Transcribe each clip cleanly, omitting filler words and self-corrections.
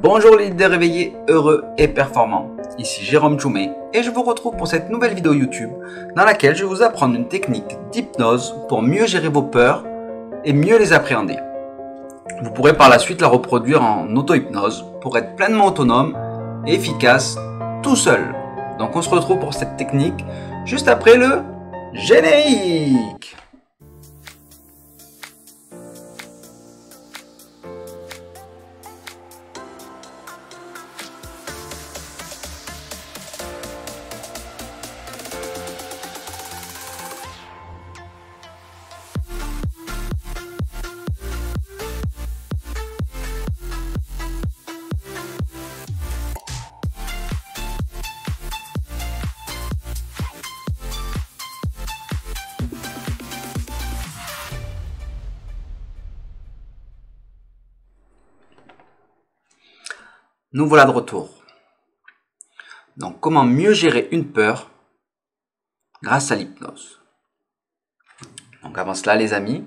Bonjour les leaders réveillés, heureux et performants. Ici Jérôme Tchoumé et je vous retrouve pour cette nouvelle vidéo YouTube dans laquelle je vais vous apprendre une technique d'hypnose pour mieux gérer vos peurs et mieux les appréhender. Vous pourrez par la suite la reproduire en auto-hypnose pour être pleinement autonome et efficace tout seul. Donc on se retrouve pour cette technique juste après le générique. Nous voilà de retour. Donc, comment mieux gérer une peur grâce à l'hypnose. Donc, avant cela, les amis,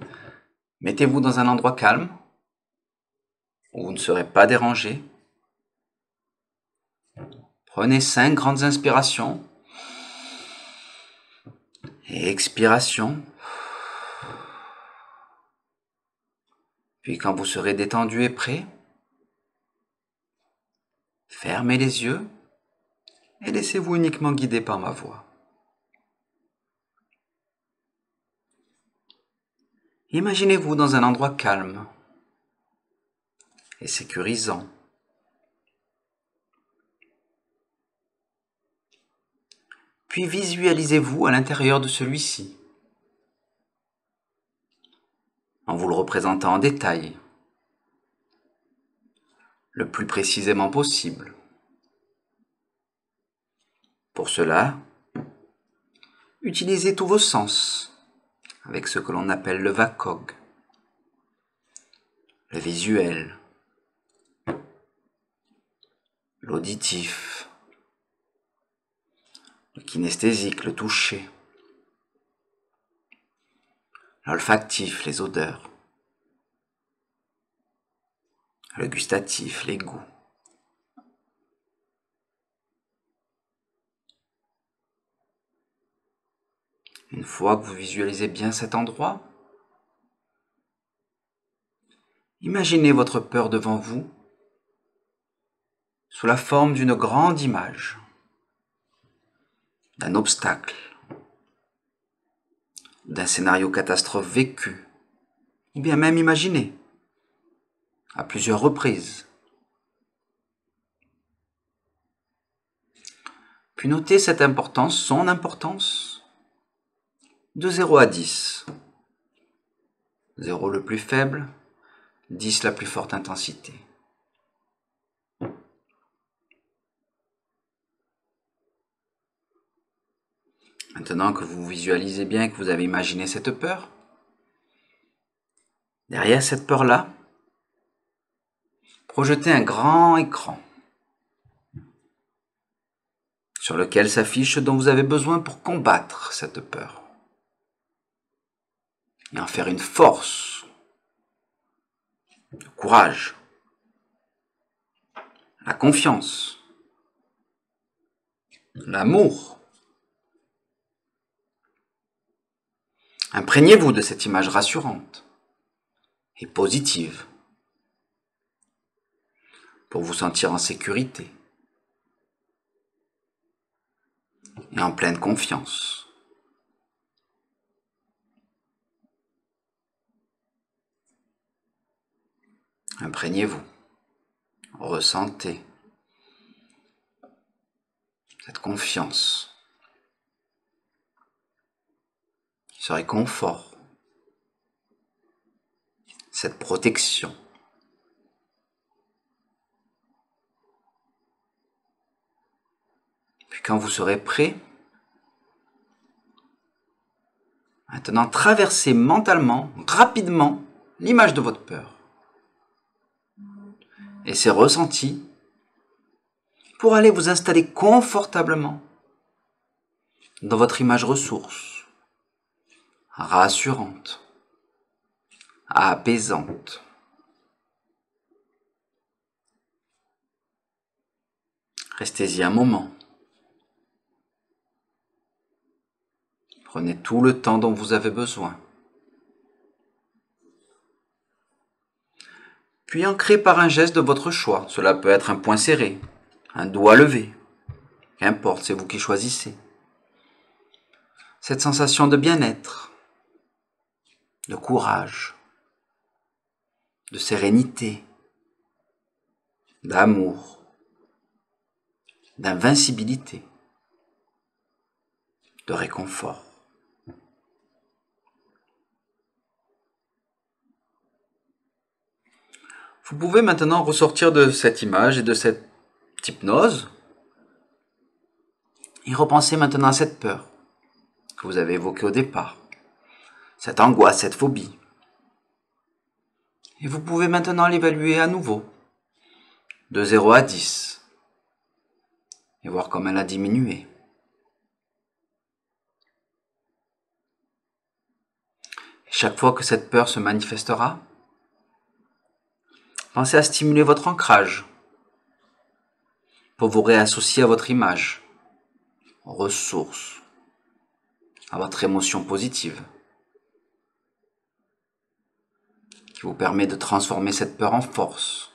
mettez-vous dans un endroit calme où vous ne serez pas dérangé. Prenez 5 grandes inspirations et expirations. Puis, quand vous serez détendu et prêt, fermez les yeux et laissez-vous uniquement guider par ma voix. Imaginez-vous dans un endroit calme et sécurisant. Puis visualisez-vous à l'intérieur de celui-ci, en vous le représentant en détail, le plus précisément possible. Pour cela, utilisez tous vos sens avec ce que l'on appelle le VACOG, le visuel, l'auditif, le kinesthésique, le toucher, l'olfactif, les odeurs, le gustatif, les goûts. Une fois que vous visualisez bien cet endroit, imaginez votre peur devant vous sous la forme d'une grande image, d'un obstacle, d'un scénario catastrophe vécu, ou bien même imaginé, à plusieurs reprises. Puis notez cette importance, son importance, de 0 à 10. 0 le plus faible, 10 la plus forte intensité. Maintenant que vous visualisez bien que vous avez imaginé cette peur, derrière cette peur-là, projetez un grand écran sur lequel s'affiche ce dont vous avez besoin pour combattre cette peur et en faire une force, le courage, la confiance, l'amour. Imprégnez-vous de cette image rassurante et positive pour vous sentir en sécurité et en pleine confiance. Imprégnez-vous, ressentez cette confiance, ce réconfort, cette protection. Puis quand vous serez prêt, maintenant traversez mentalement, rapidement, l'image de votre peur et ses ressentis pour aller vous installer confortablement dans votre image ressource, rassurante, apaisante. Restez-y un moment. Prenez tout le temps dont vous avez besoin. Puis ancrez par un geste de votre choix. Cela peut être un poing serré, un doigt levé. Qu'importe, c'est vous qui choisissez. Cette sensation de bien-être, de courage, de sérénité, d'amour, d'invincibilité, de réconfort. Vous pouvez maintenant ressortir de cette image et de cette hypnose et repenser maintenant à cette peur que vous avez évoquée au départ, cette angoisse, cette phobie. Et vous pouvez maintenant l'évaluer à nouveau, de 0 à 10, et voir comment elle a diminué. Et chaque fois que cette peur se manifestera, pensez à stimuler votre ancrage pour vous réassocier à votre image, aux ressources, à votre émotion positive, qui vous permet de transformer cette peur en force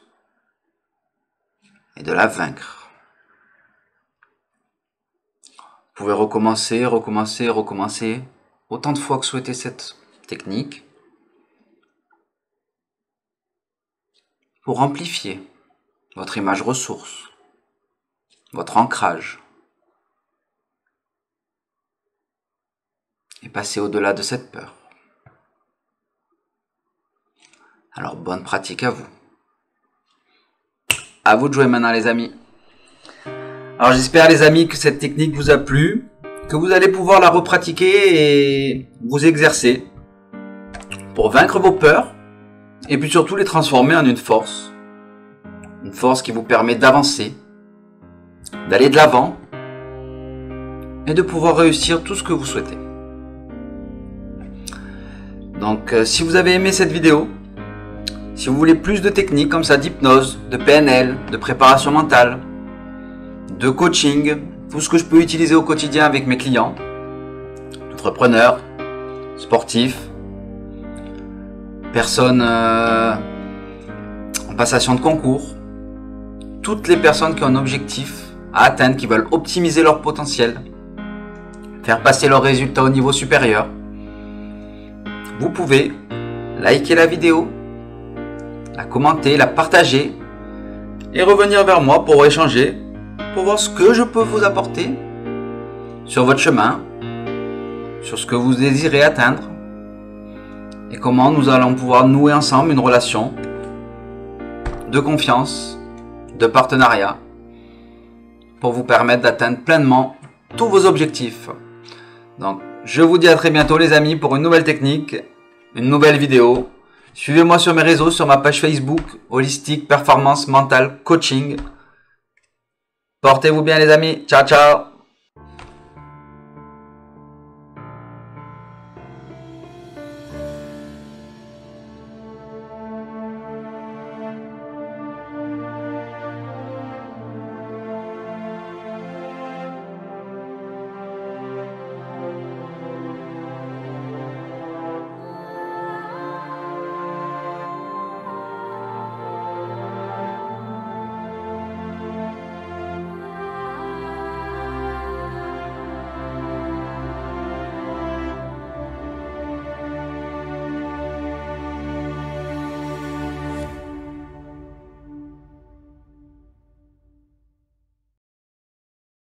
et de la vaincre. Vous pouvez recommencer autant de fois que souhaitez cette technique pour amplifier votre image ressource, votre ancrage et passer au-delà de cette peur. Alors bonne pratique à vous. À vous de jouer maintenant les amis. Alors j'espère les amis que cette technique vous a plu, que vous allez pouvoir la repratiquer et vous exercer pour vaincre vos peurs et puis surtout les transformer en une force qui vous permet d'avancer, d'aller de l'avant et de pouvoir réussir tout ce que vous souhaitez. Donc si vous avez aimé cette vidéo, si vous voulez plus de techniques comme ça d'hypnose, de PNL, de préparation mentale, de coaching, tout ce que je peux utiliser au quotidien avec mes clients, entrepreneurs, sportifs, personnes en passation de concours, toutes les personnes qui ont un objectif à atteindre, qui veulent optimiser leur potentiel, faire passer leurs résultats au niveau supérieur, vous pouvez liker la vidéo, la commenter, la partager et revenir vers moi pour échanger, pour voir ce que je peux vous apporter sur votre chemin, sur ce que vous désirez atteindre et comment nous allons pouvoir nouer ensemble une relation de confiance, de partenariat pour vous permettre d'atteindre pleinement tous vos objectifs. Donc, je vous dis à très bientôt les amis pour une nouvelle technique, une nouvelle vidéo. Suivez-moi sur mes réseaux, sur ma page Facebook, Holistic Performance Mental Coaching. Portez-vous bien les amis. Ciao, ciao.